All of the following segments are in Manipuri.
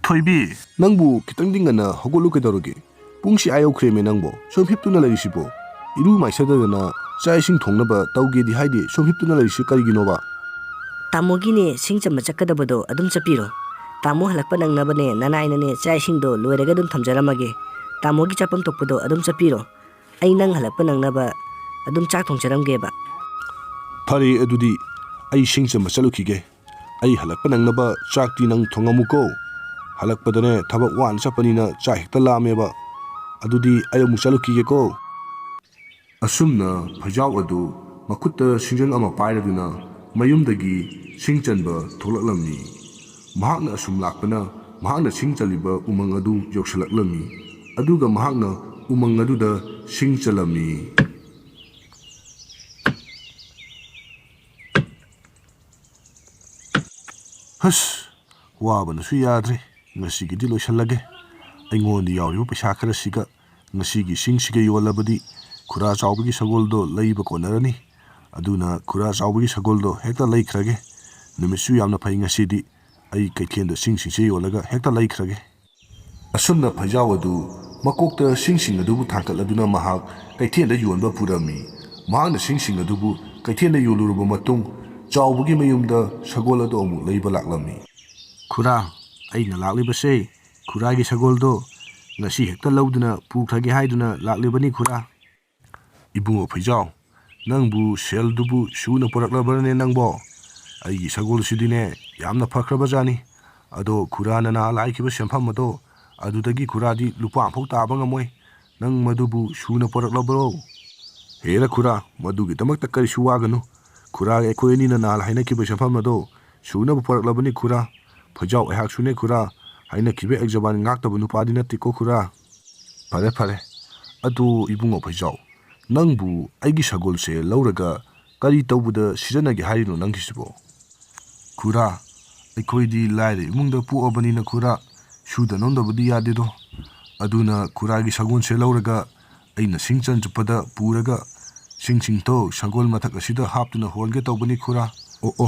ꯊꯣꯏꯕꯤ ꯅꯪꯕꯨ ꯈꯤꯇꯪꯗꯤ ꯉꯟꯅ ꯍꯧꯒꯠꯂꯨ ꯀꯩꯗꯧꯔꯒꯦ ꯄꯨꯡꯁꯤ ꯑꯥ ꯌꯧꯈ꯭ꯔꯦꯃꯦ ꯅꯪꯕꯣ ꯁꯨꯝ ꯍꯤꯞꯇꯨꯅ ꯂꯩꯔꯤꯁꯤꯕꯣ ꯏꯔꯨ ꯃꯥꯏꯁꯗꯗꯅ ꯆꯥꯛ ꯏꯁꯤꯡ ꯊꯣꯡꯅꯕ ꯇꯧꯒꯦꯗꯤ ꯍꯥꯏꯗꯤ ꯁꯨꯝ ꯍꯤꯞꯇꯨꯅ ꯂꯩꯔꯤꯁꯤ ꯀꯔꯤꯒꯤꯅꯣꯕ ꯇꯥꯃꯣꯒꯤꯅꯦ ꯁꯤꯡ ꯆꯝꯕ ꯆꯠꯀꯗꯕꯗꯣ ꯑꯗꯨꯝ ꯆꯠꯄꯤꯔꯣ ꯇꯥꯃꯣ ꯍꯜꯂꯛꯄ ꯅꯪꯅꯕꯅꯦ ꯅꯅꯥꯏꯅꯅꯦ ꯆꯥꯛ ꯏꯁꯤꯡꯗꯣ ꯂꯣꯏꯔꯒ ꯑꯗꯨꯝ ꯊꯝꯖꯔꯝꯃꯒꯦ ꯇꯥꯃꯣꯒꯤ ꯆꯠꯐꯝ ꯊꯣꯛꯄꯗꯣ ꯑꯗꯨꯝ ꯆꯠꯄꯤꯔꯣ ꯑꯩ ꯅꯪ ꯍꯜꯂꯛꯄ ꯅꯪꯅꯕ ꯑꯗꯨꯝ ꯆꯥꯛ ꯊꯣꯡꯖꯔꯝꯒꯦꯕ ꯐꯔꯦ ꯑꯗꯨꯗꯤ ꯑꯩ ꯁꯤꯡ ꯆꯝꯕ ꯆꯠꯂꯨꯈꯤꯒꯦ ꯑꯩ ꯍꯜꯂꯛꯄ ꯅꯪꯅꯕ ꯆꯥꯛꯇꯤ ꯅꯪ ꯊꯣꯡꯉꯝꯃꯨꯀꯣ ꯍꯜꯂꯛꯄꯗꯅꯦ ꯊꯕꯛ ꯋꯥꯅ ꯆꯠꯄꯅꯤꯅ ꯆꯥꯛ ꯍꯦꯛꯇ ꯂꯥꯝꯃꯦꯕ ꯑꯗꯨꯗꯤ ꯑꯩ ꯑꯃꯨꯛ ꯆꯠꯂꯨꯈꯤꯒꯦꯀꯣ ꯑꯁꯨꯝꯅ ꯐꯩꯖꯥꯎ ꯑꯗꯨ ꯃꯈꯨꯠꯇ ꯁꯤꯡꯖꯪ ꯑꯃ ꯄꯥꯏꯔꯗꯨꯅ ꯃꯌꯨꯝꯗꯒꯤ ꯁꯤꯡ ꯆꯟꯕ ꯊꯣꯛꯂꯛꯂꯝꯃꯤ ꯃꯍꯥꯛꯅ ꯑꯁꯨꯝ ꯂꯥꯛꯄꯅ ꯃꯍꯥꯛꯅ ꯁꯤꯡ ꯆꯜꯂꯤꯕ ꯎꯃꯪ ꯑꯗꯨ ꯌꯧꯁꯤꯜꯂꯛꯂꯝꯃꯤ ꯑꯗꯨꯒ ꯃꯍꯥꯛꯅ ꯎꯃꯪ ꯑꯗꯨꯗ ꯁꯤꯡ ꯆꯜꯂꯝꯃꯤ ꯍꯁ ꯋꯥꯕꯅꯁꯨ ꯌꯥꯗ꯭ꯔꯦ ꯉꯁꯤꯒꯤꯗꯤ ꯂꯣꯏꯁꯤꯜꯂꯒꯦ ꯑꯩꯉꯣꯟꯗ ꯌꯥꯎꯔꯤꯕ ꯄꯩꯁꯥ ꯈꯔꯁꯤꯒ ꯉꯁꯤꯒꯤ ꯁꯤꯡꯁꯤꯒ ꯌꯣꯜꯂꯕꯗꯤ ꯈꯨꯔꯥ ꯆꯥꯎꯕꯒꯤ ꯁꯒꯣꯜꯗꯣ ꯂꯩꯕ ꯀꯣꯟꯅꯔꯅꯤ ꯑꯗꯨꯅ ꯈꯨꯔꯥ ꯆꯥꯎꯕꯒꯤ ꯁꯒꯣꯜꯗꯣ ꯍꯦꯛꯇ ꯂꯩꯈ꯭ꯔꯒꯦ ꯅꯨꯃꯤꯠꯁꯨ ꯌꯥꯝꯅ ꯐꯩ ꯉꯁꯤꯗꯤ ꯑꯩ ꯀꯩꯊꯦꯜꯗ ꯁꯤꯡꯁꯤꯡꯁꯦ ꯌꯣꯜꯂꯒ ꯍꯦꯛꯇ ꯂꯩꯈ꯭ꯔꯒꯦ ꯑꯁꯨꯝꯅ ꯐꯩꯖꯥꯎ ꯑꯗꯨ ꯃꯀꯣꯛꯇ ꯁꯤꯡꯁꯤꯡ ꯑꯗꯨꯕꯨ ꯊꯥꯡꯀꯠꯂꯗꯨꯅ ꯃꯍꯥꯛ ꯀꯩꯊꯦꯜꯗ ꯌꯣꯟꯕ ꯄꯨꯔꯝꯃꯤ ꯃꯍꯥꯛꯅ ꯁꯤꯡꯁꯤꯡ ꯑꯗꯨꯕꯨ ꯀꯩꯊꯦꯜꯗ ꯌꯣꯜꯂꯨꯔꯕ ꯃꯇꯨꯡ ꯆꯥꯎꯕꯒꯤ ꯃꯌꯨꯝꯗ ꯁꯒꯣꯜ ꯑꯗꯨ ꯑꯃꯨꯛ ꯂꯩꯕ ꯂꯥꯛꯂꯝꯃꯤ ꯈꯨꯔꯥ ꯑꯩꯅ ꯂꯥꯛꯂꯤꯕꯁꯦ ꯈꯨꯔꯥꯒꯤ ꯁꯒꯣꯜꯗꯣ ꯉꯁꯤ ꯍꯦꯛꯇ ꯂꯧꯗꯨꯅ ꯄꯨꯈ꯭ꯔꯒꯦ ꯍꯥꯏꯗꯨꯅ ꯂꯥꯛꯂꯤꯕꯅꯤ ꯈꯨꯔꯥ ꯏꯕꯨꯡꯉꯣ ꯐꯩꯖꯥꯎ ꯅꯪꯕꯨ ꯁꯦꯜꯗꯨꯕꯨ ꯁꯨꯅ ꯄꯨꯔꯛꯂꯕ꯭ꯔꯅꯦ ꯅꯪꯕꯣ ꯑꯩꯒꯤ ꯁꯒꯣꯜꯁꯤꯗꯤꯅꯦ ꯌꯥꯝꯅ ꯐꯈ꯭ꯔꯕꯖꯥꯠꯅꯤ ꯑꯗꯣ ꯈꯨꯔꯥꯅ ꯅꯍꯥꯟ ꯍꯥꯏꯈꯤꯕ ꯁꯦꯟꯐꯝ ꯑꯗꯣ ꯑꯗꯨꯗꯒꯤ ꯈꯨꯔꯥꯗꯤ ꯂꯨꯄꯥ ꯑꯃꯐꯥꯎ ꯇꯥꯕ ꯉꯝꯃꯣꯏ ꯅꯪ ꯃꯗꯨꯕꯨ ꯁꯨꯅ ꯄꯨꯔꯛꯂꯕ꯭ꯔꯣ ꯍꯦꯔ ꯈꯨꯔꯥ ꯃꯗꯨꯒꯤꯗꯃꯛꯇ ꯀꯔꯤꯁꯨ ꯋꯥꯒꯅꯨ ꯈꯨꯔꯥꯒ ꯑꯩꯈꯣꯏ ꯑꯅꯤꯅ ꯅꯍꯥꯟ ꯍꯥꯏꯅꯈꯤꯕ ꯁꯦꯟꯐꯝ ꯑꯗꯣ ꯁꯨꯅꯕ ꯄꯨꯔꯛꯂꯕꯅꯤ ꯈꯨꯔꯥ ꯐꯩꯖꯥꯎ ꯑꯩꯍꯥꯛꯁꯨꯅꯦ ꯈꯨꯔꯥ ꯍꯥꯏꯅꯈꯤꯕ ꯑꯦꯛꯖꯕꯥꯟ ꯉꯥꯛꯇꯕ ꯅꯨꯄꯥꯗꯤ ꯅꯠꯇꯦꯀꯣ ꯈꯨꯔꯥ ꯐꯔꯦ ꯐꯔꯦ ꯑꯗꯨ ꯏꯕꯨꯡꯉꯣ ꯐꯩꯖꯥꯎ ꯅꯪꯕꯨ ꯑꯩꯒꯤ ꯁꯒꯣꯜꯁꯦ ꯂꯧꯔꯒ ꯀꯔꯤ ꯇꯧꯕꯗ ꯁꯤꯖꯤꯟꯅꯒꯦ ꯍꯥꯏꯔꯤꯅꯣ ꯅꯪꯒꯤꯁꯤꯕꯣ ꯈꯨꯔꯥ ꯑꯩꯈꯣꯏꯗꯤ ꯂꯥꯏꯔ ꯏꯃꯨꯡꯗ ꯄꯣꯛꯑꯕꯅꯤꯅ ꯈꯨꯔꯥ ꯁꯨꯗ ꯅꯣꯝꯗꯕꯗꯤ ꯌꯥꯗꯦꯗꯣ ꯑꯗꯨꯅ ꯈꯨꯔꯥꯒꯤ ꯁꯒꯣꯜꯁꯦ ꯂꯧꯔꯒ ꯑꯩꯅ ꯁꯤꯡ ꯆꯟ ꯆꯨꯞꯄꯗ ꯄꯨꯔꯒ ꯁꯤꯡꯁꯤꯡꯗꯣ ꯁꯒꯣꯜ ꯃꯊꯛ ꯑꯁꯤꯗ ꯍꯥꯞꯇꯨꯅ ꯍꯣꯟꯒꯦ ꯇꯧꯕꯅꯤ ꯈꯨꯔꯥ ꯑꯣ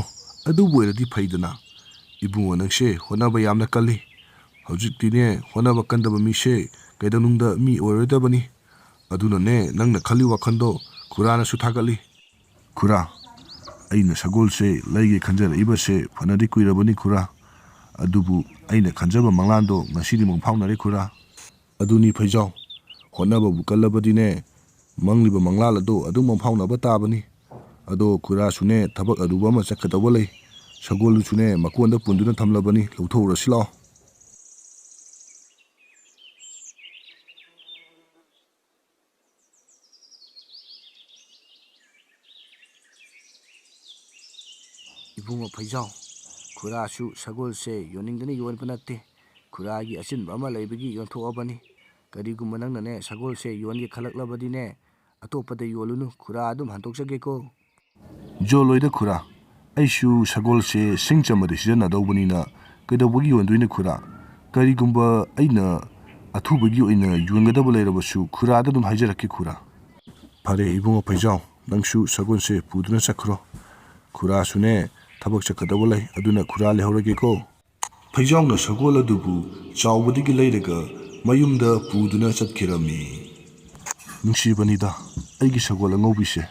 ꯑꯗꯨꯕꯨ ꯑꯣꯏꯔꯗꯤ ꯐꯩꯗꯅ ꯏꯕꯨꯡꯉꯣ ꯅꯪꯁꯦ ꯍꯣꯠꯅꯕ ꯌꯥꯝꯅ ꯀꯜꯂꯤ ꯍꯧꯖꯤꯛꯇꯤꯅꯦ ꯍꯣꯠꯅꯕ ꯀꯟꯗꯕ ꯃꯤꯁꯦ ꯀꯩꯗꯧꯅꯨꯡꯗ ꯃꯤ ꯑꯣꯏꯔꯣꯏꯗꯕꯅꯤ ꯑꯗꯨꯅꯅꯦ ꯅꯪꯅ ꯈꯜꯂꯤ ꯋꯥꯈꯜꯗꯣ ꯈꯨꯔꯥꯅꯁꯨ ꯊꯥꯒꯠꯂꯤ ꯈꯨꯔꯥ ꯑꯩꯅ ꯁꯒꯣꯜꯁꯦ ꯂꯩꯒꯦ ꯈꯟꯖꯔꯛꯏꯕꯁꯦ ꯐꯅꯗꯤ ꯀꯨꯏꯔꯕꯅꯤ ꯈꯨꯔꯥ ꯑꯗꯨꯕꯨ ꯑꯩꯅ ꯈꯟꯖꯕ ꯃꯪꯂꯥꯟꯗꯣ ꯉꯁꯤꯗꯤ ꯃꯪꯐꯥꯎꯅꯔꯦ ꯈꯨꯔꯥ ꯑꯗꯨꯅꯤ ꯐꯩꯖꯥꯎ ꯍꯣꯠꯅꯕꯕꯨ ꯀꯜꯂꯕꯗꯤꯅꯦ ꯃꯪꯂꯤꯕ ꯃꯪꯂꯥꯟ ꯑꯗꯣ ꯑꯗꯨꯝ ꯃꯪꯐꯥꯎꯅꯕ ꯇꯥꯕꯅꯤ ꯑꯗꯣ ꯈꯨꯔꯥꯁꯨꯅꯦ ꯊꯕꯛ ꯑꯔꯨꯕ ꯑꯃ ꯆꯠꯀꯗꯧꯕ ꯂꯩ ꯁꯒꯣꯜꯗꯨꯁꯨꯅꯦ ꯃꯀꯣꯟꯗ ꯄꯨꯟꯗꯨꯅ ꯊꯝꯂꯕꯅꯤ ꯂꯧꯊꯣꯛꯎꯔꯁꯤ ꯂꯥꯛꯑꯣ ꯏꯕꯨꯡꯉꯣ ꯐꯩꯖꯥꯎ ꯈꯨꯔꯥꯁꯨ ꯁꯒꯣꯜꯁꯦ ꯌꯣꯟꯅꯤꯡꯗꯅ ꯌꯣꯟꯕ ꯅꯠꯇꯦ ꯈꯨꯔꯥꯒꯤ ꯑꯆꯤꯟꯕ ꯑꯃ ꯂꯩꯕꯒꯤ ꯌꯣꯟꯊꯣꯛꯑꯕꯅꯤ ꯀꯔꯤꯒꯨꯝꯕ ꯅꯪꯅꯅꯦ ꯁꯒꯣꯜꯁꯦ ꯌꯣꯟꯒꯦ ꯈꯜꯂꯛꯂꯕꯗꯤꯅꯦ ꯑꯇꯣꯞꯄꯗ ꯌꯣꯜꯂꯨꯅꯨ ꯈꯨꯔꯥ ꯑꯗꯨꯝ ꯍꯟꯗꯣꯛꯆꯒꯦꯀꯣ ꯌꯣꯜꯂꯣꯏꯗ ꯈꯨꯔꯥ ꯑꯩꯁꯨ ꯁꯒꯣꯜꯁꯦ ꯁꯤꯡ ꯆꯝꯕꯗ ꯁꯤꯖꯤꯟꯅꯗꯧꯕꯅꯤꯅ ꯀꯩꯗꯧꯕꯒꯤ ꯌꯣꯟꯗꯣꯏꯅꯣ ꯈꯨꯔꯥ ꯀꯔꯤꯒꯨꯝꯕ ꯑꯩꯅ ꯑꯊꯨꯕꯒꯤ ꯑꯣꯏꯅ ꯌꯣꯟꯒꯗꯕ ꯂꯩꯔꯕꯁꯨ ꯈꯨꯔꯥꯗ ꯑꯗꯨꯝ ꯍꯥꯏꯖꯔꯛꯀꯦ ꯈꯨꯔꯥ ꯐꯔꯦ ꯏꯕꯨꯡꯉꯣ ꯐꯩꯖꯥꯎ ꯅꯪꯁꯨ ꯁꯒꯣꯜꯁꯦ ꯄꯨꯗꯨꯅ ꯆꯠꯈ꯭ꯔꯣ ꯈꯨꯔꯥꯁꯨꯅꯦ ꯊꯕꯛ ꯆꯠꯀꯗꯧꯕ ꯂꯩ ꯑꯗꯨꯅ ꯈꯨꯔꯥ ꯂꯩꯍꯧꯔꯒꯦꯀꯣ ꯐꯩꯖꯥꯎꯅ ꯁꯒꯣꯜ ꯑꯗꯨꯕꯨ ꯆꯥꯎꯕꯗꯒꯤ ꯂꯩꯔꯒ ꯃꯌꯨꯝꯗ ꯄꯨꯗꯨꯅ ꯆꯠꯈꯤꯔꯝꯃꯤ ꯅꯨꯡꯁꯤꯕꯅꯤꯗ ꯑꯩꯒꯤ ꯁꯒꯣꯜ ꯑꯉꯧꯕꯤꯁꯦ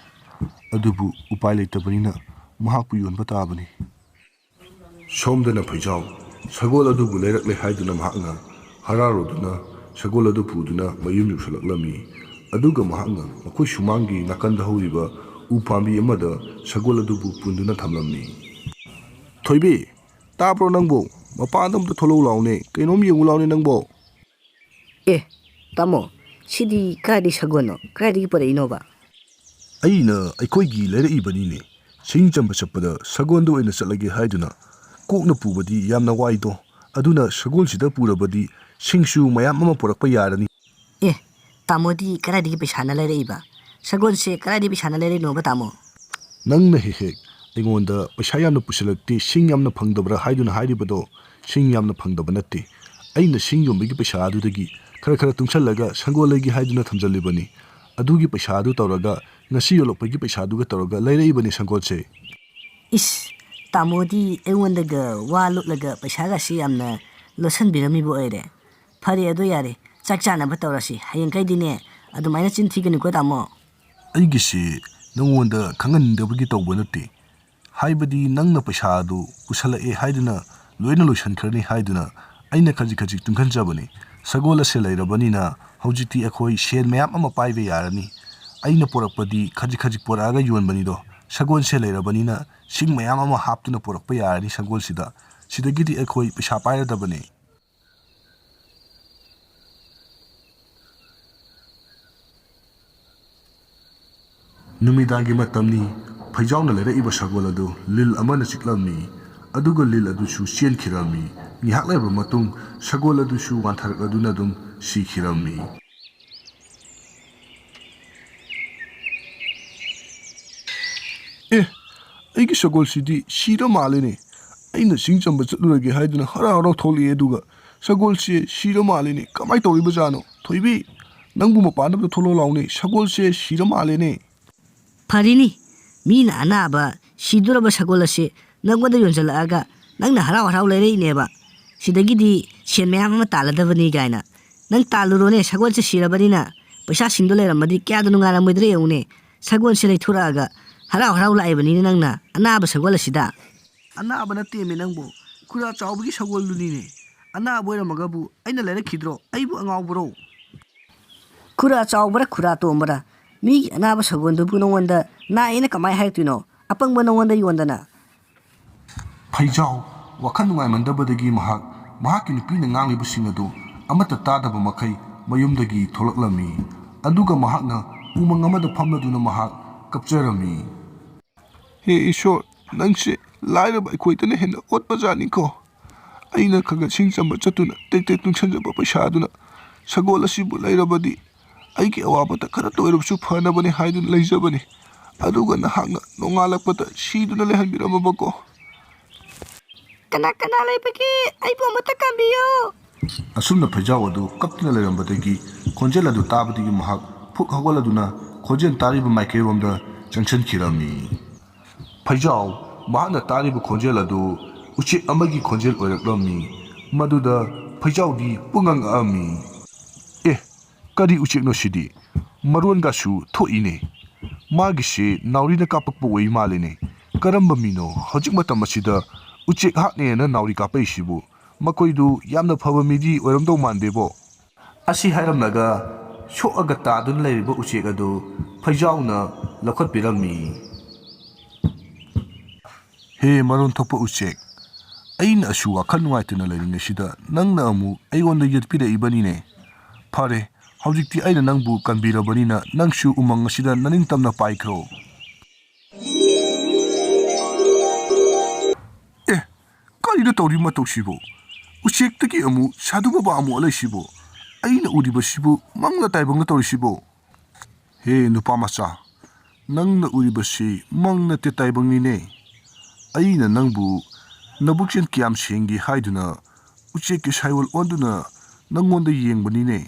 ꯑꯗꯨꯕꯨ ꯎꯄꯥꯏ ꯂꯩꯇꯕꯅꯤꯅ ꯃꯍꯥꯛꯄꯨ ꯌꯣꯟꯕ ꯇꯥꯕꯅꯤ ꯁꯣꯝꯗꯅ ꯐꯩꯖꯥꯎ ꯁꯒꯣꯜ ꯑꯗꯨꯕꯨ ꯂꯩꯔꯛꯂꯦ ꯍꯥꯏꯗꯨꯅ ꯃꯍꯥꯛꯅ ꯍꯔꯥꯎꯔꯗꯨꯅ ꯁꯒꯣꯜ ꯑꯗꯨ ꯄꯨꯗꯨꯅ ꯃꯌꯨꯝ ꯌꯧꯁꯤꯜꯂꯛꯂꯝꯃꯤ ꯑꯗꯨꯒ ꯃꯍꯥꯛꯅ ꯃꯈꯣꯏ ꯁꯨꯃꯥꯡꯒꯤ ꯅꯥꯀꯟꯗ ꯍꯧꯔꯤꯕ ꯎ ꯄꯥꯝꯕꯤ ꯑꯃꯗ ꯁꯒꯣꯜ ꯑꯗꯨꯕꯨ ꯄꯨꯟꯗꯨꯅ ꯊꯝꯂꯝꯃꯤ ꯊꯣꯏꯕꯤ ꯇꯥꯕ꯭ꯔꯣ ꯅꯪꯕꯣ ꯃꯄꯥꯟꯗ ꯑꯝꯇ ꯊꯣꯛꯂꯛꯎ ꯂꯥꯎꯅꯦ ꯀꯩꯅꯣꯝ ꯌꯦꯡꯉꯨ ꯂꯥꯎꯅꯦ ꯅꯪꯕꯣ ꯑꯦ ꯇꯥꯃꯣ ꯁꯤꯗꯤ ꯀꯗꯥꯏꯗꯒꯤ ꯁꯒꯣꯜꯅꯣ ꯀꯗꯥꯏꯗꯒꯤ ꯄꯨꯔꯛꯏꯅꯣꯕ ꯑꯩꯅ ꯑꯩꯈꯣꯏꯒꯤ ꯂꯩꯔꯛꯏꯕꯅꯤꯅꯦ ꯁꯤꯡ ꯆꯝꯕ ꯆꯠꯄꯗ ꯁꯒꯣꯜꯗ ꯑꯣꯏꯅ ꯆꯠꯂꯒꯦ ꯍꯥꯏꯗꯨꯅ ꯀꯣꯛꯅ ꯄꯨꯕꯗꯤ ꯌꯥꯝꯅ ꯋꯥꯏꯗꯣ ꯑꯗꯨꯅ ꯁꯒꯣꯜꯁꯤꯗ ꯄꯨꯔꯕꯗꯤ ꯁꯤꯡꯁꯨ ꯃꯌꯥꯝ ꯑꯃ ꯄꯨꯔꯛꯄ ꯌꯥꯔꯅꯤ ꯑꯦ ꯇꯥꯃꯣꯗꯤ ꯀꯗꯥꯏꯗꯒꯤ ꯄꯩꯁꯥꯅ ꯂꯩꯔꯛꯏꯕ ꯁꯒꯣꯜꯁꯦ ꯀꯗꯥꯏꯗꯒꯤ ꯄꯩꯁꯥꯅ ꯂꯩꯔꯛꯏꯅꯣꯕ ꯇꯥꯃꯣ ꯅꯪꯅ ꯍꯦꯛ ꯍꯦꯛ ꯑꯩꯉꯣꯟꯗ ꯄꯩꯁꯥ ꯌꯥꯝꯅ ꯄꯨꯁꯤꯜꯂꯛꯇꯦ ꯁꯤꯡ ꯌꯥꯝꯅ ꯐꯪꯗꯕ꯭ꯔꯥ ꯍꯥꯏꯗꯨꯅ ꯍꯥꯏꯔꯤꯕꯗꯣ ꯁꯤꯡ ꯌꯥꯝꯅ ꯐꯪꯗꯕ ꯅꯠꯇꯦ ꯑꯩꯅ ꯁꯤꯡ ꯌꯣꯟꯕꯒꯤ ꯄꯩꯁꯥ ꯑꯗꯨꯗꯒꯤ ꯈꯔ ꯇꯨꯡꯁꯜꯂꯒ ꯁꯒꯣꯜ ꯂꯩꯒꯦ ꯍꯥꯏꯗꯨꯅ ꯊꯝꯖꯜꯂꯤꯕꯅꯤ ꯑꯗꯨꯒꯤ ꯄꯩꯁꯥ ꯑꯗꯨ ꯇꯧꯔꯒ ꯉꯁꯤ ꯌꯣꯜꯂꯛꯄꯒꯤ ꯄꯩꯁꯥꯗꯨꯒ ꯇꯧꯔꯒ ꯂꯩꯔꯛꯏꯕꯅꯤ ꯁꯒꯣꯜꯁꯦ ꯏꯁ ꯇꯥꯃꯣꯗꯤ ꯑꯩꯉꯣꯟꯗꯒ ꯋꯥ ꯂꯣꯠꯂꯒ ꯄꯩꯁꯥꯒꯁꯤ ꯌꯥꯝꯅ ꯂꯣꯠꯁꯟꯕꯤꯔꯝꯃꯤꯕ ꯑꯣꯏꯔꯦ ꯐꯔꯦ ꯑꯗꯨ ꯌꯥꯔꯦ ꯆꯥꯛ ꯆꯥꯅꯕ ꯇꯧꯔꯁꯤ ꯍꯌꯦꯡꯈꯩꯗꯤꯅꯦ ꯑꯗꯨꯃꯥꯏꯅ ꯆꯤꯟ ꯊꯤꯒꯅꯨꯀꯣ ꯇꯥꯃꯣ ꯑꯩꯒꯤꯁꯤ ꯅꯪꯉꯣꯟꯗ ꯈꯪꯍꯟꯅꯤꯡꯗꯕꯒꯤ ꯇꯧꯕ ꯅꯠꯇꯦ ꯍꯥꯏꯕꯗꯤ ꯅꯪꯅ ꯄꯩꯁꯥ ꯑꯗꯨ ꯄꯨꯁꯜꯂꯛꯑꯦ ꯍꯥꯏꯗꯨꯅ ꯂꯣꯏꯅ ꯂꯣꯏꯁꯤꯟꯈ꯭ꯔꯅꯤ ꯍꯥꯏꯗꯨꯅ ꯑꯩꯅ ꯈꯖꯤꯛ ꯈꯖꯤꯛ ꯇꯨꯡꯈꯟꯖꯕꯅꯤ ꯁꯒꯣꯜ ꯑꯁꯤ ꯂꯩꯔꯕꯅꯤꯅ ꯍꯧꯖꯤꯛꯇꯤ ꯑꯩꯈꯣꯏ ꯁꯦꯟ ꯃꯌꯥꯝ ꯑꯃ ꯄꯥꯏꯕ ꯌꯥꯔꯅꯤ ꯑꯩꯅ ꯄꯣꯔꯛꯄꯗꯤ ꯈꯖꯤꯛ ꯈꯖꯤꯛ ꯄꯣꯔꯛꯑꯒ ꯌꯣꯟꯕꯅꯤꯗꯣ ꯁꯒꯣꯜꯁꯦ ꯂꯩꯔꯕꯅꯤꯅ ꯁꯤꯡ ꯃꯌꯥꯝ ꯑꯃ ꯍꯥꯞꯇꯨꯅ ꯄꯣꯔꯛꯄ ꯌꯥꯔꯅꯤ ꯁꯒꯣꯜꯁꯤꯗ ꯁꯤꯗꯒꯤꯗꯤ ꯑꯩꯈꯣꯏ ꯄꯩꯁꯥ ꯄꯥꯏꯔꯗꯕꯅꯤ ꯅꯨꯃꯤꯗꯥꯡꯒꯤ ꯃꯇꯝꯅꯤ ꯐꯩꯖꯥꯎꯅ ꯂꯩꯔꯛꯏꯕ ꯁꯒꯣꯜ ꯑꯗꯨ ꯂꯤꯜ ꯑꯃꯅ ꯆꯤꯛꯂꯝꯃꯤ ꯑꯗꯨꯒ ꯂꯤꯜ ꯑꯗꯨꯁꯨ ꯆꯦꯟꯈꯤꯔꯝꯃꯤ ꯉꯥꯏꯍꯥꯛ ꯂꯩꯔꯕ ꯃꯇꯨꯡ ꯁꯒꯣꯜ ꯑꯗꯨꯁꯨ ꯋꯥꯟꯊꯔꯛꯂꯗꯨꯅ ꯑꯗꯨꯝ ꯁꯤꯈꯤꯔꯝꯃꯤ ꯑꯦ ꯑꯩꯒꯤ ꯁꯒꯣꯜꯁꯤꯗꯤ ꯁꯤꯔ ꯃꯥꯜꯂꯦꯅꯦ ꯑꯩꯅ ꯁꯤꯡ ꯆꯝꯕ ꯆꯠꯂꯨꯔꯒꯦ ꯍꯥꯏꯗꯨꯅ ꯍꯔꯥꯎ ꯍꯔꯥꯎ ꯊꯣꯛꯂꯛꯑꯦ ꯑꯗꯨꯒ ꯁꯒꯣꯜꯁꯦ ꯁꯤꯔ ꯃꯥꯜꯂꯦꯅꯦ ꯀꯃꯥꯏꯅ ꯇꯧꯔꯤꯕꯖꯥꯠꯅꯣ ꯊꯣꯏꯕꯤ ꯅꯪꯕꯨ ꯃꯄꯥꯟꯗ ꯑꯝꯇ ꯊꯣꯛꯂꯛꯑꯣ ꯂꯥꯎꯅꯦ ꯁꯒꯣꯜꯁꯦ ꯁꯤꯔ ꯃꯥꯜꯂꯦꯅꯦ ꯐꯔꯤꯅꯤ ꯃꯤꯅ ꯑꯅꯥꯕ ꯁꯤꯗꯣꯔꯕ ꯁꯒꯣꯜ ꯑꯁꯤ ꯅꯪꯉꯣꯟꯗ ꯌꯣꯟꯁꯤꯜꯂꯛꯑꯒ ꯅꯪꯅ ꯍꯔꯥꯎ ꯍꯔꯥꯎ ꯂꯩꯔꯛꯏꯅꯦꯕ ꯁꯤꯗꯒꯤꯗꯤ ꯁꯦꯟ ꯃꯌꯥꯝ ꯑꯃ ꯇꯥꯜꯂꯗꯕꯅꯤ ꯀꯥꯏꯅ ꯅꯪ ꯇꯥꯜꯂꯨꯔꯣꯅꯦ ꯁꯒꯣꯜꯁꯦ ꯁꯤꯔꯕꯅꯤꯅ ꯄꯩꯁꯥꯁꯤꯡꯗꯣ ꯂꯩꯔꯝꯃꯗꯤ ꯀꯌꯥꯗ ꯅꯨꯡꯉꯥꯏꯔꯝꯃꯣꯏꯗ꯭ꯔꯥ ꯌꯦꯡꯉꯨꯅꯦ ꯁꯒꯣꯜꯁꯦ ꯂꯩꯊꯣꯔꯛꯑꯒ ꯍꯔꯥꯎ ꯍꯔꯥꯎ ꯂꯥꯛꯏꯕꯅꯤꯅꯦ ꯅꯪꯅ ꯑꯅꯥꯕ ꯁꯒꯣꯜ ꯑꯁꯤꯗ ꯑꯅꯥꯕ ꯅꯠꯇꯦꯃꯤ ꯅꯪꯕꯨ ꯈꯨꯔꯥ ꯆꯥꯎꯕꯒꯤ ꯁꯒꯣꯜꯗꯨꯅꯤꯅꯦ ꯑꯅꯥꯕ ꯑꯣꯏꯔꯝꯃꯒꯕꯨ ꯑꯩꯅ ꯂꯩꯔꯛꯈꯤꯗ꯭ꯔꯣ ꯑꯩꯕꯨ ꯑꯉꯥꯎꯕꯔꯣ ꯈꯨꯔꯥ ꯆꯥꯎꯕꯔꯥ ꯈꯨꯔꯥ ꯇꯣꯝꯕꯔꯥ ꯃꯤꯒꯤ ꯑꯅꯥꯕ ꯁꯒꯣꯜꯗꯨꯕꯨ ꯅꯉꯣꯟꯗ ꯅꯥꯏꯅ ꯀꯃꯥꯏꯅ ꯍꯥꯏꯔꯛꯇꯣꯏꯅꯣ ꯑꯄꯪꯕ ꯅꯉꯣꯟꯗ ꯌꯣꯟꯗꯅ ꯐꯩꯖꯥꯎ ꯋꯥꯈꯜ ꯅꯨꯡꯉꯥꯏꯃꯟꯗꯕꯗꯒꯤ ꯃꯍꯥꯛꯀꯤ ꯅꯨꯄꯤꯅ ꯉꯥꯡꯂꯤꯕꯁꯤꯡ ꯑꯗꯨ ꯑꯃꯠꯇ ꯇꯥꯗꯕ ꯃꯈꯩ ꯃꯌꯨꯝꯗꯒꯤ ꯊꯣꯛꯂꯛꯂꯝꯃꯤ ꯑꯗꯨꯒ ꯃꯍꯥꯛꯅ ꯎꯃꯪ ꯑꯃꯗ ꯐꯝꯂꯗꯨꯅ ꯃꯍꯥꯛ ꯀꯞꯆꯔꯝꯃꯤ ꯍꯦ ꯏꯁꯣꯔ ꯅꯪꯁꯦ ꯂꯥꯏꯔꯕ ꯑꯩꯈꯣꯏꯗꯅ ꯍꯦꯟꯅ ꯑꯣꯠꯄꯖꯥꯠꯅꯤꯀꯣ ꯑꯩꯅ ꯈꯒꯠꯁꯤꯡ ꯆꯝꯕ ꯆꯠꯇꯨꯅ ꯇꯦꯛ ꯇꯦꯛ ꯇꯨꯡꯁꯟꯖꯕ ꯄꯩꯁꯥ ꯑꯗꯨꯅ ꯁꯒꯣꯜ ꯑꯁꯤꯕꯨ ꯂꯩꯔꯕꯗꯤ ꯑꯩꯒꯤ ꯑꯋꯥꯕꯗ ꯈꯔꯇ ꯑꯣꯏꯔꯕꯁꯨ ꯐꯅꯕꯅꯤ ꯍꯥꯏꯗꯨꯅ ꯂꯩꯖꯕꯅꯤ ꯑꯗꯨꯒ ꯅꯍꯥꯛꯅ ꯅꯣꯡꯉꯥꯜꯂꯛꯄꯗ ꯁꯤꯗꯨꯅ ꯂꯩꯍꯟꯕꯤꯔꯝꯃꯕꯀꯣ ꯀꯅꯥ ꯀꯅꯥ ꯂꯩꯕꯒꯦ ꯑꯩꯕꯨ ꯑꯃꯠꯇ ꯀꯥꯟꯕꯤꯌꯨ ꯑꯁꯨꯝꯅ ꯐꯩꯖꯥꯎ ꯑꯗꯨ ꯀꯞꯇꯨꯅ ꯂꯩꯔꯝꯕꯗꯒꯤ ꯈꯣꯟꯖꯦꯜ ꯑꯗꯨ ꯇꯥꯕꯗꯒꯤ ꯃꯍꯥꯛ ꯐꯨꯛ ꯍꯧꯒꯠꯂꯗꯨꯅ ꯈꯣꯟꯖꯦꯜ ꯇꯥꯔꯤꯕ ꯃꯥꯏꯀꯩꯔꯣꯝꯗ ꯆꯪꯁꯤꯟꯈꯤꯔꯝꯃꯤ ꯐꯩꯖꯥꯎ ꯃꯍꯥꯛꯅ ꯇꯥꯔꯤꯕ ꯈꯣꯟꯖꯦꯜ ꯑꯗꯨ ꯎꯆꯦꯛ ꯑꯃꯒꯤ ꯈꯣꯟꯖꯦꯜ ꯑꯣꯏꯔꯛꯂꯝꯃꯤ ꯃꯗꯨꯗ ꯐꯩꯖꯥꯎꯗꯤ ꯄꯨꯡꯉꯛꯑꯝꯃꯤ ꯑꯦ ꯀꯔꯤ ꯎꯆꯦꯛꯅꯣ ꯁꯤꯗꯤ ꯃꯔꯣꯟꯒꯁꯨ ꯊꯣꯛꯏꯅꯦ ꯃꯥꯒꯤꯁꯦ ꯅꯥꯎꯔꯤꯅ ꯀꯥꯞꯄꯛꯄ ꯑꯣꯏ ꯃꯥꯜꯂꯤꯅꯦ ꯀꯔꯝꯕ ꯃꯤꯅꯣ ꯍꯧꯖꯤꯛ ꯃꯇꯝ ꯑꯁꯤꯗ ꯎꯆꯦꯛ ꯍꯥꯠꯅꯦꯅ ꯅꯥꯎꯔꯤ ꯀꯥꯞꯄꯛꯏꯁꯤꯕꯨ ꯃꯈꯣꯏꯗꯨ ꯌꯥꯝꯅ ꯐꯕ ꯃꯤꯗꯤ ꯑꯣꯏꯔꯝꯗꯧ ꯃꯥꯟꯗꯦꯕꯣ ꯑꯁꯤ ꯍꯥꯏꯔꯝꯂꯒ ꯁꯣꯛꯑꯒ ꯇꯥꯗꯨꯅ ꯂꯩꯔꯤꯕ ꯎꯆꯦꯛ ꯑꯗꯨ ꯐꯩꯖꯥꯎꯅ ꯂꯧꯈꯠꯄꯤꯔꯝꯃꯤ ꯍꯦ ꯃꯔꯣꯟ ꯊꯣꯛꯄ ꯎꯆꯦꯛ ꯑꯩꯅ ꯑꯁꯨ ꯋꯥꯈꯜ ꯅꯨꯡꯉꯥꯏꯇꯅ ꯂꯩꯔꯤꯉꯩꯁꯤꯗ ꯅꯪꯅ ꯑꯃꯨꯛ ꯑꯩꯉꯣꯟꯗ ꯌꯦꯠꯄꯤꯔꯛꯏꯕꯅꯤꯅꯦ ꯐꯔꯦ ꯍꯧꯖꯤꯛꯇꯤ ꯑꯩꯅ ꯅꯪꯕꯨ ꯀꯟꯕꯤꯔꯕꯅꯤꯅ ꯅꯪꯁꯨ ꯎꯃꯪ ꯑꯁꯤꯗ ꯅꯅꯤꯡꯇꯝꯅ ꯄꯥꯏꯈ꯭ꯔꯣ ꯑꯦ ꯀꯔꯤꯅꯣ ꯇꯧꯔꯤꯕ ꯃꯇꯧꯁꯤꯕꯨ ꯎꯆꯦꯛꯇꯒꯤ ꯑꯃꯨꯛ ꯁꯥꯗꯨ ꯕꯕꯥ ꯑꯃꯨꯛ ꯑꯣꯜꯂꯛꯏꯁꯤꯕꯨ ꯑꯩꯅ ꯎꯔꯤꯕꯁꯤꯕꯨ ꯃꯪꯂ ꯇꯥꯏꯕꯪꯂ ꯇꯧꯔꯤꯁꯤꯕꯨ ꯍꯦ ꯅꯨꯄꯥ ꯃꯆꯥ ꯅꯪꯅ ꯎꯔꯤꯕꯁꯤ ꯃꯪ ꯅꯠꯇꯦ ꯇꯥꯏꯕꯪꯅꯤꯅꯦ ꯑꯩꯅ ꯅꯪꯕꯨ ꯅꯕꯨꯛꯆꯦꯜ ꯀꯌꯥꯝ ꯁꯦꯡꯒꯦ ꯍꯥꯏꯗꯨꯅ ꯎꯆꯦꯛꯀꯤ ꯁꯥꯏꯑꯣꯜ ꯑꯣꯟꯗꯨꯅ ꯅꯪꯉꯣꯟꯗ ꯌꯦꯡꯕꯅꯤꯅꯦ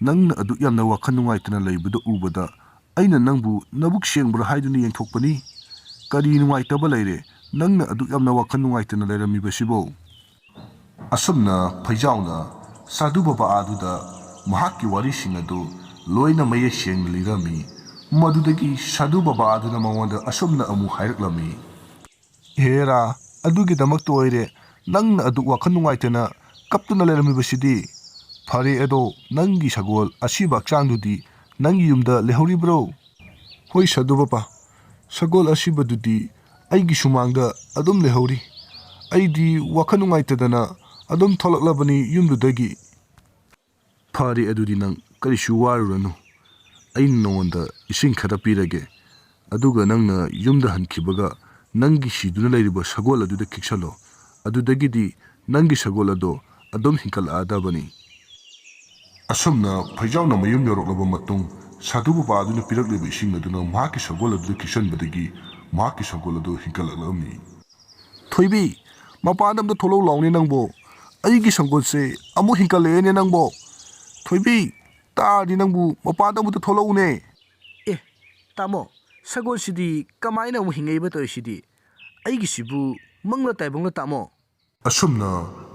ꯅꯪꯅ ꯑꯗꯨꯛ ꯌꯥꯝꯅ ꯋꯥꯈꯜ ꯅꯨꯡꯉꯥꯏꯇꯅ ꯂꯩꯕꯗꯨ ꯎꯕꯗ ꯑꯩꯅ ꯅꯪꯕꯨ ꯅꯕꯨꯛ ꯁꯦꯡꯕ꯭ꯔꯥ ꯍꯥꯏꯗꯨꯅ ꯌꯦꯡꯊꯣꯛꯄꯅꯤ ꯀꯔꯤ ꯅꯨꯡꯉꯥꯏꯇꯕ ꯂꯩꯔꯦ ꯅꯪꯅ ꯑꯗꯨꯛ ꯌꯥꯝꯅ ꯋꯥꯈꯜ ꯅꯨꯡꯉꯥꯏꯇꯅ ꯂꯩꯔꯝꯃꯤꯕꯁꯤꯕꯣ ꯑꯁꯨꯝꯅ ꯐꯩꯖꯥꯎꯅ ꯁꯥꯗꯨ ꯕꯕꯥ ꯑꯗꯨꯗ ꯃꯍꯥꯛꯀꯤ ꯋꯥꯔꯤꯁꯤꯡ ꯑꯗꯨ ꯂꯣꯏꯅ ꯃꯌꯦꯛ ꯁꯦꯡꯅ ꯂꯤꯔꯝꯃꯤ ꯃꯗꯨꯗꯒꯤ ꯁꯥꯗꯨ ꯕꯕꯥ ꯑꯗꯨꯅ ꯃꯉꯣꯟꯗ ꯑꯁꯨꯝꯅ ꯑꯃꯨꯛ ꯍꯥꯏꯔꯛꯂꯝꯃꯤ ꯍꯦꯔꯥ ꯑꯗꯨꯒꯤꯗꯃꯛꯇ ꯑꯣꯏꯔꯦ ꯅꯪꯅ ꯑꯗꯨꯛ ꯋꯥꯈꯜ ꯅꯨꯡꯉꯥꯏꯇꯅ ꯀꯞꯇꯨꯅ ꯂꯩꯔꯝꯃꯤꯕꯁꯤꯗꯤ ꯐꯔꯦ ꯑꯗꯣ ꯅꯪꯒꯤ ꯁꯒꯣꯜ ꯑꯁꯤꯕ ꯍꯛꯆꯥꯡꯗꯨꯗꯤ ꯅꯪꯒꯤ ꯌꯨꯝꯗ ꯂꯩꯍꯧꯔꯤꯕ꯭ꯔꯣ ꯍꯣꯏ ꯁꯥꯗꯨ ꯕꯕꯥ ꯁꯒꯣꯜ ꯑꯁꯤꯕꯗꯨꯗꯤ ꯑꯩꯒꯤ ꯁꯨꯃꯥꯡꯗ ꯑꯗꯨꯝ ꯂꯩꯍꯧꯔꯤ ꯑꯩꯗꯤ ꯋꯥꯈꯜ ꯅꯨꯡꯉꯥꯏꯇꯗꯅ ꯑꯗꯨꯝ ꯊꯣꯛꯂꯛꯂꯕꯅꯤ ꯌꯨꯝꯗꯨꯗꯒꯤ ꯐꯔꯦ ꯑꯗꯨꯗꯤ ꯅꯪ ꯀꯔꯤꯁꯨ ꯋꯥꯔꯨꯔꯅꯨ ꯑꯩꯅ ꯅꯉꯣꯟꯗ ꯏꯁꯤꯡ ꯈꯔ ꯄꯤꯔꯒꯦ ꯑꯗꯨꯒ ꯅꯪꯅ ꯌꯨꯝꯗ ꯍꯟꯈꯤꯕꯒ ꯅꯪꯒꯤ ꯁꯤꯗꯨꯅ ꯂꯩꯔꯤꯕ ꯁꯒꯣꯜ ꯑꯗꯨꯗ ꯈꯤꯛꯁꯜꯂꯣ ꯑꯗꯨꯗꯒꯤꯗꯤ ꯅꯪꯒꯤ ꯁꯒꯣꯜ ꯑꯗꯣ ꯑꯗꯨꯝ ꯍꯤꯡꯀꯠꯂꯛꯑꯗꯕꯅꯤ ꯑꯁꯨꯝꯅ ꯐꯩꯖꯥꯎꯅ ꯃꯌꯨꯝ ꯌꯧꯔꯛꯂꯕ ꯃꯇꯨꯡ ꯁꯥꯗꯨ ꯕꯕꯥ ꯑꯗꯨꯅ ꯄꯤꯔꯛꯂꯤꯕ ꯏꯁꯤꯡ ꯑꯗꯨꯅ ꯃꯍꯥꯛꯀꯤ ꯁꯒꯣꯜ ꯑꯗꯨꯗ ꯈꯤꯛꯁꯟꯕꯗꯒꯤ ꯃꯍꯥꯛꯀꯤ ꯁꯒꯣꯜ ꯑꯗꯨ ꯍꯤꯡꯀꯠꯂꯛꯂꯝꯃꯤ ꯊꯣꯏꯕꯤ ꯃꯄꯥꯟꯗ ꯑꯝꯇ ꯊꯣꯛꯂꯛꯎ ꯂꯥꯎꯅꯦ ꯅꯪꯕꯣ ꯑꯩꯒꯤ ꯁꯒꯣꯜꯁꯦ ꯑꯃꯨꯛ ꯍꯤꯡꯀꯠꯂꯛꯑꯦꯅꯦ ꯅꯪꯕꯣ ꯊꯣꯏꯕꯤ ꯇꯥꯔꯗꯤ ꯅꯪꯕꯨ ꯃꯄꯥꯟꯗ ꯑꯃꯨꯛꯇ ꯊꯣꯛꯂꯛꯎꯅꯦ ꯑꯦ ꯇꯥꯃꯣ ꯁꯒꯣꯜꯁꯤꯗꯤ ꯀꯃꯥꯏꯅ ꯑꯃꯨꯛ ꯍꯤꯡꯉꯛꯏꯕ ꯇꯧꯔꯤꯁꯤꯗꯤ ꯑꯩꯒꯤꯁꯤꯕꯨ ꯃꯪꯂ ꯇꯥꯏꯕꯪꯂ ꯇꯥꯃꯣ ꯑꯁꯨꯝꯅ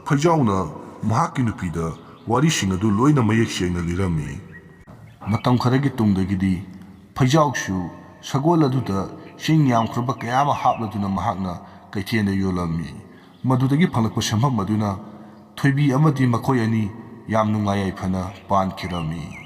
ꯐꯩꯖꯥꯎꯅ ꯃꯍꯥꯛꯀꯤ ꯅꯨꯄꯤꯗ ꯋꯥꯔꯤꯁꯤꯡ ꯑꯗꯨ ꯂꯣꯏꯅ ꯃꯌꯦꯛ ꯁꯦꯡꯅ ꯂꯤꯔꯝꯃꯤ꯫ ꯃꯇꯝ ꯈꯔꯒꯤ ꯇꯨꯡꯗꯒꯤꯗꯤ ꯐꯩꯖꯥꯎꯁꯨ ꯁꯒꯣꯜ ꯑꯗꯨꯗ ꯁꯤꯡ ꯌꯥꯝꯈ꯭ꯔꯕ ꯀꯌꯥ ꯑꯃ ꯍꯥꯞꯂꯗꯨꯅ ꯃꯍꯥꯛꯅ ꯀꯩꯊꯦꯜꯗ ꯌꯣꯜꯂꯝꯃꯤ꯫ ꯃꯗꯨꯗꯒꯤ ꯐꯪꯂꯛꯄ ꯁꯦꯟꯐꯝ ꯑꯗꯨꯅ ꯊꯣꯏꯕꯤ ꯑꯃꯗꯤ ꯃꯈꯣꯏ ꯑꯅꯤ ꯌꯥꯝ ꯅꯨꯡꯉꯥꯏ ꯌꯥꯏꯐꯅ ꯄꯥꯟꯈꯤꯔꯝꯃꯤ꯫